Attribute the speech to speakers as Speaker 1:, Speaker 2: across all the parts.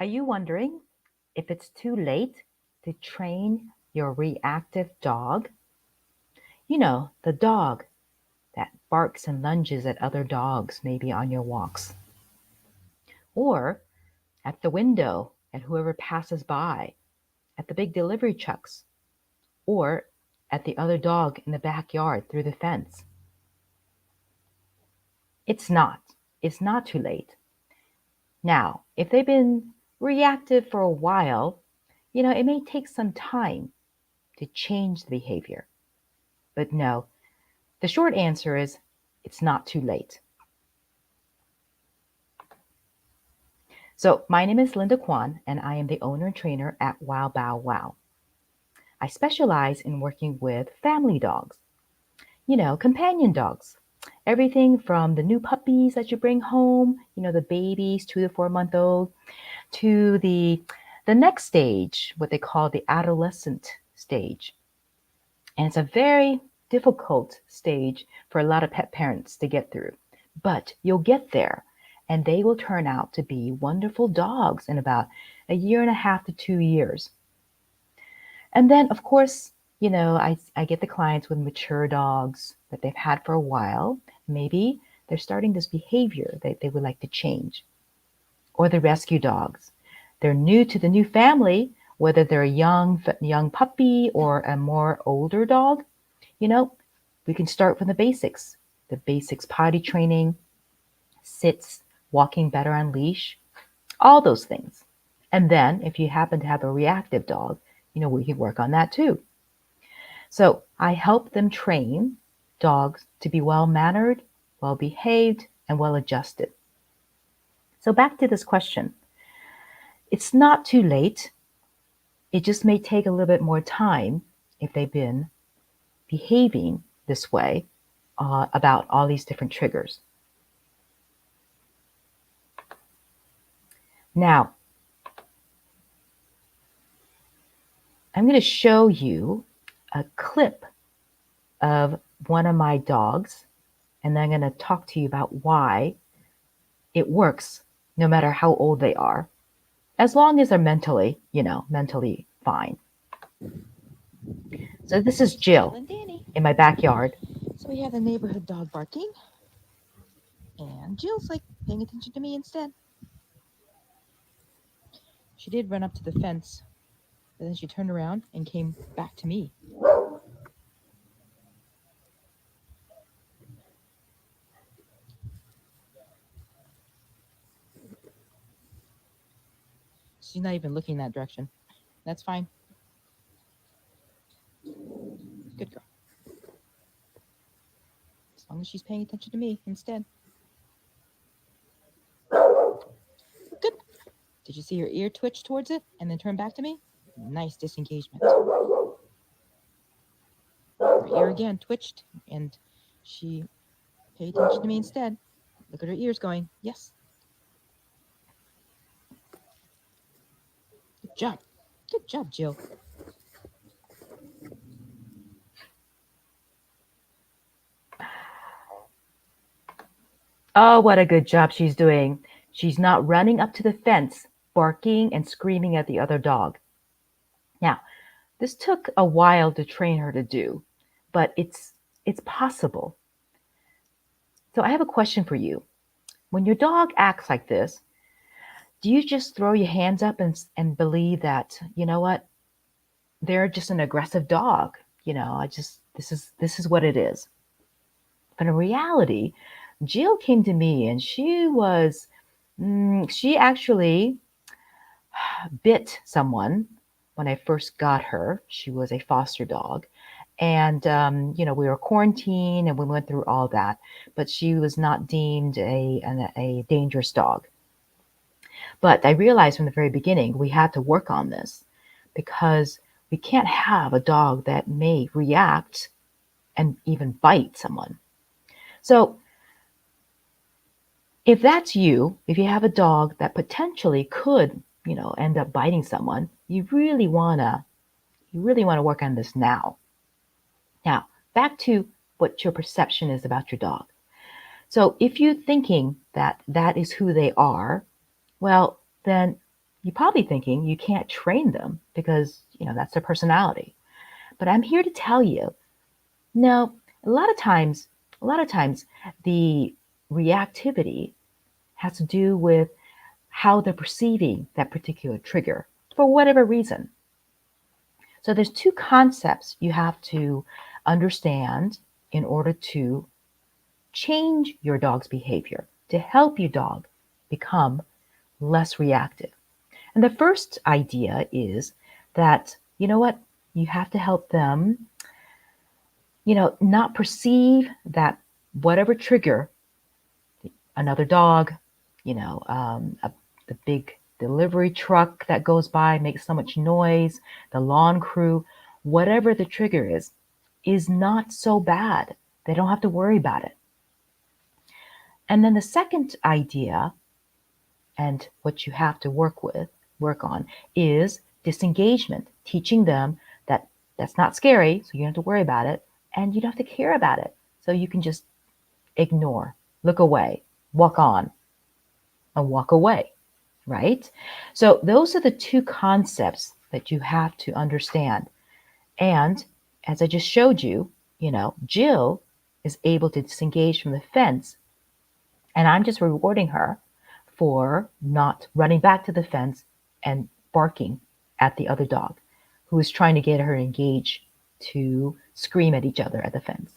Speaker 1: Are you wondering if it's too late to train your reactive dog? You know, the dog that barks and lunges at other dogs, maybe on your walks, or at the window at whoever passes by, at the big delivery trucks, or at the other dog in the backyard through the fence. It's not. It's not too late. Now, if they've been reactive for a while, it may take some time to change the behavior. But no, the short answer is it's not too late. So my name is Linda Kwan, and I am the owner and trainer at Wow Bow Wow. I specialize in working with family dogs, companion dogs. Everything from the new puppies that you bring home, the babies, 2 to 4 month old, to the next stage, what they call the adolescent stage. And it's a very difficult stage for a lot of pet parents to get through. But you'll get there, and they will turn out to be wonderful dogs in about a year and a half to 2 years. And then, of course, I get the clients with mature dogs that they've had for a while. Maybe they're starting this behavior that they would like to change. Or the rescue dogs. They're new to the new family, whether they're a young puppy or a more older dog. We can start from the basics. The basics: potty training, sits, walking better on leash, all those things. And then if you happen to have a reactive dog, we can work on that too. So I help them train dogs to be well-mannered, well-behaved, and well-adjusted. So back to this question. It's not too late. It just may take a little bit more time if they've been behaving this way about all these different triggers. Now, I'm going to show you a clip of one of my dogs, and then I'm going to talk to you about why it works no matter how old they are, as long as they're mentally fine. So this is Jill
Speaker 2: and Danny.
Speaker 1: in my backyard.
Speaker 2: So we have the neighborhood dog barking, and Jill's like paying attention to me instead. She did run up to the fence, but then she turned around and came back to me. She's not even looking that direction. That's fine. Good girl. As long as she's paying attention to me instead. Good. Did you see her ear twitch towards it and then turn back to me? Nice disengagement. Her ear again twitched and she paid attention to me instead. Look at her ears going. Yes. Good job. Good job, Jill.
Speaker 1: Oh, what a good job she's doing. She's not running up to the fence, barking and screaming at the other dog. Now, this took a while to train her to do, but it's possible. So I have a question for you. When your dog acts like this, do you just throw your hands up and believe that, you know what, they're just an aggressive dog? This is what it is. But in reality, Jill came to me and she actually bit someone when I first got her. She was a foster dog. And, we were quarantined and we went through all that, but she was not deemed a dangerous dog. But I realized from the very beginning we had to work on this because we can't have a dog that may react and even bite someone. So if that's you, if you have a dog that potentially could, end up biting someone, you really want to work on this now. Now, back to what your perception is about your dog. So if you're thinking that that is who they are, well, then You're probably thinking you can't train them because, that's their personality. But I'm here to tell you, no, a lot of times, a lot of times the reactivity has to do with how they're perceiving that particular trigger for whatever reason. So there's two concepts you have to understand in order to change your dog's behavior, to help your dog become less reactive. And the first idea is that, you know what, you have to help them, not perceive that whatever trigger, another dog, the big delivery truck that goes by makes so much noise, the lawn crew, whatever the trigger is not so bad. They don't have to worry about it. And then the second idea, and what you have to work on, is disengagement, teaching them that that's not scary, so you don't have to worry about it, and you don't have to care about it. So you can just ignore, look away, walk on, and walk away, right? So those are the two concepts that you have to understand. And as I just showed you, Jill is able to disengage from the fence, and I'm just rewarding her for not running back to the fence and barking at the other dog who is trying to get her engaged to scream at each other at the fence.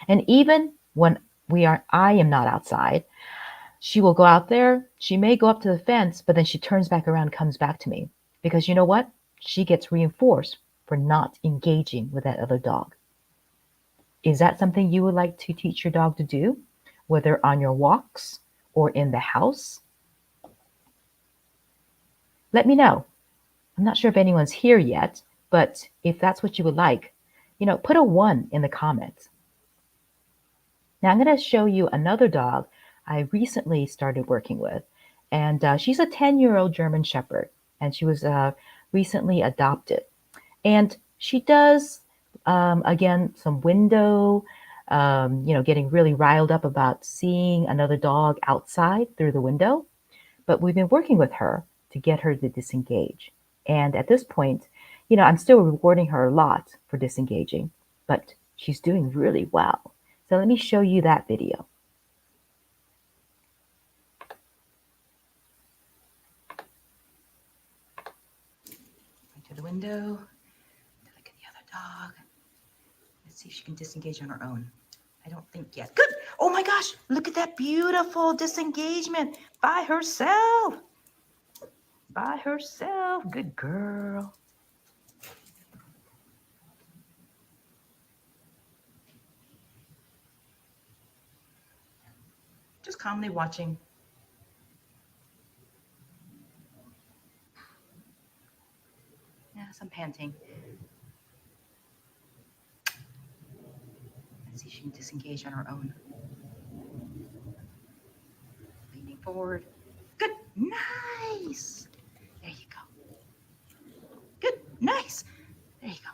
Speaker 1: And even when I am not outside, she will go out there. She may go up to the fence, but then she turns back around and comes back to me. Because you know what? She gets reinforced for not engaging with that other dog. Is that something you would like to teach your dog to do, whether on your walks or in the house? Let me know. I'm not sure if anyone's here yet, but if that's what you would like, put a 1 in the comments. Now I'm going to show you another dog I recently started working with, and she's a 10-year-old German Shepherd, and she was recently adopted. And she does, again, some window, getting really riled up about seeing another dog outside through the window. But we've been working with her to get her to disengage. And at this point, I'm still rewarding her a lot for disengaging, but she's doing really well. So let me show you that video. To the window, to look at the other dog. Let's see if she can disengage on her own. I don't think yet. Good. Oh my gosh, look at that beautiful disengagement by herself. By herself. Good girl. Just calmly watching. Yeah, some panting. Let's see if she can disengage on her own. Leaning forward. Good. Nice. There you go. Good. Nice. There you go.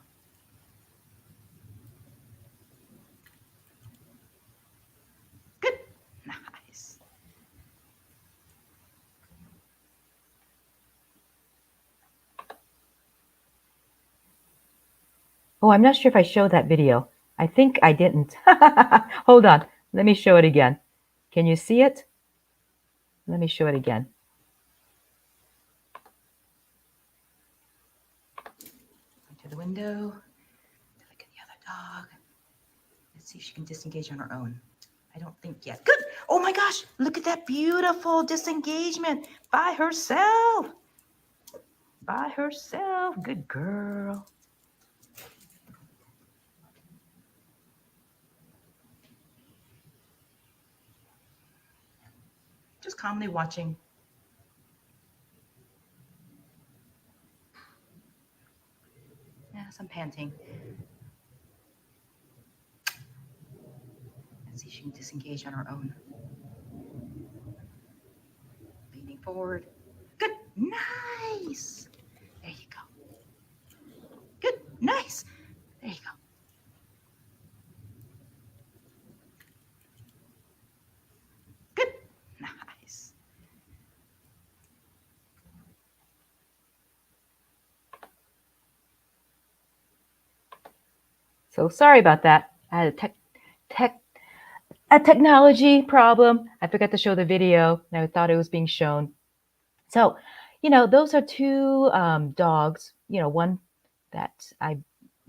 Speaker 1: Good. Nice. Oh, I'm not sure if I showed that video. I think I didn't. Hold on. Let me show it again. Can you see it? Let me show it again. To the window, to look at the other dog. Let's see if she can disengage on her own. I don't think yet. Good. Oh my gosh, look at that beautiful disengagement by herself. By herself. Good girl. Just calmly watching. Yeah, some panting. Let's see if she can disengage on her own. Leaning forward. Good. Nice. There you go. Good. Nice. There you go. Good. Nice. So sorry about that. I had tech a technology problem. I forgot to show the video. I thought it was being shown. So, those are two dogs. One that I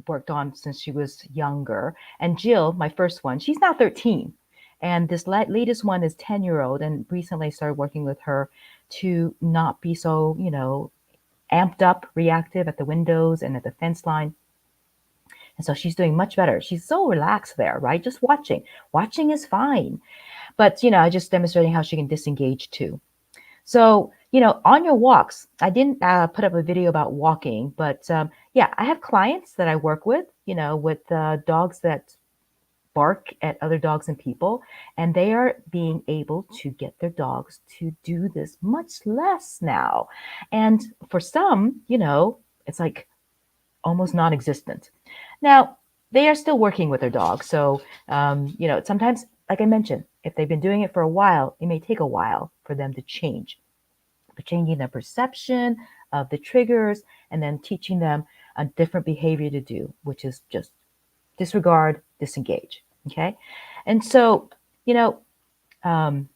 Speaker 1: worked on since she was younger, and Jill, my first one, she's now 13. And this latest one is 10-year-old. And recently I started working with her to not be so, amped up, reactive at the windows and at the fence line. And so she's doing much better. She's so relaxed there, right? Just watching. Watching is fine. But, I just demonstrating how she can disengage too. So, on your walks, I didn't put up a video about walking, but yeah, I have clients that I work with, with dogs that bark at other dogs and people, and they are being able to get their dogs to do this much less now. And for some, it's like almost non existent. Now, they are still working with their dog. So, sometimes, like I mentioned, if they've been doing it for a while, it may take a while for them to change. But changing their perception of the triggers and then teaching them a different behavior to do, which is just disregard, disengage. Okay. And so, you know, um,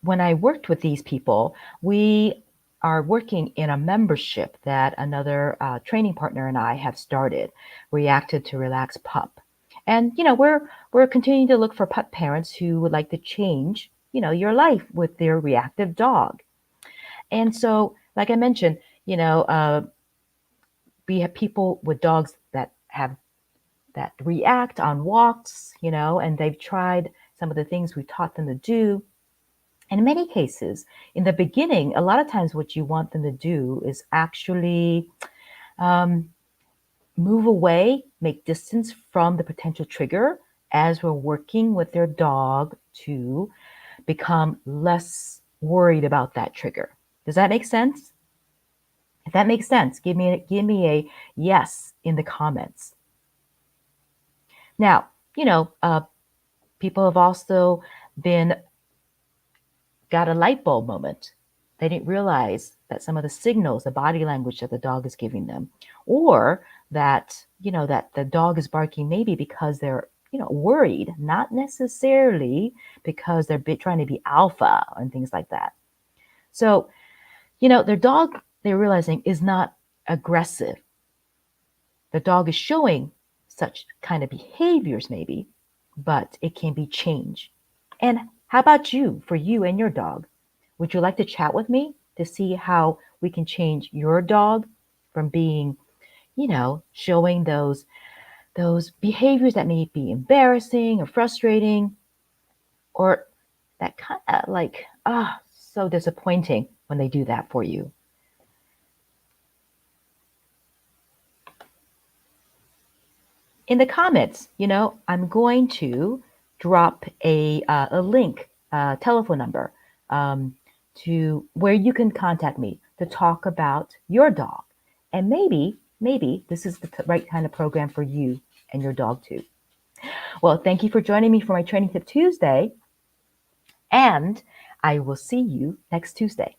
Speaker 1: when I worked with these people, we are working in a membership that another training partner and I have started, Reactive to Relax Pup. And we're continuing to look for pup parents who would like to change, your life with their reactive dog. And so, like I mentioned, we have people with dogs that react on walks, and they've tried some of the things we taught them to do. And in many cases, in the beginning, a lot of times what you want them to do is actually um, move away, make distance from the potential trigger as we're working with their dog to become less worried about that trigger. Does that make sense? If that makes sense, give me a yes in the comments. Now, people have also been got a light bulb moment. They didn't realize that some of the signals, the body language that the dog is giving them, or that, that the dog is barking maybe because they're, worried, not necessarily because they're trying to be alpha and things like that. So, their dog, they're realizing, is not aggressive. The dog is showing such kind of behaviors, maybe, but it can be changed. And how about you, for you and your dog? Would you like to chat with me to see how we can change your dog from being, showing those behaviors that may be embarrassing or frustrating, or that kind of like, so disappointing when they do that for you? In the comments, I'm going to drop a link, telephone number, um, to where you can contact me to talk about your dog. And maybe this is the right kind of program for you and your dog too. Well, thank you for joining me for my Training Tip Tuesday, and I will see you next Tuesday.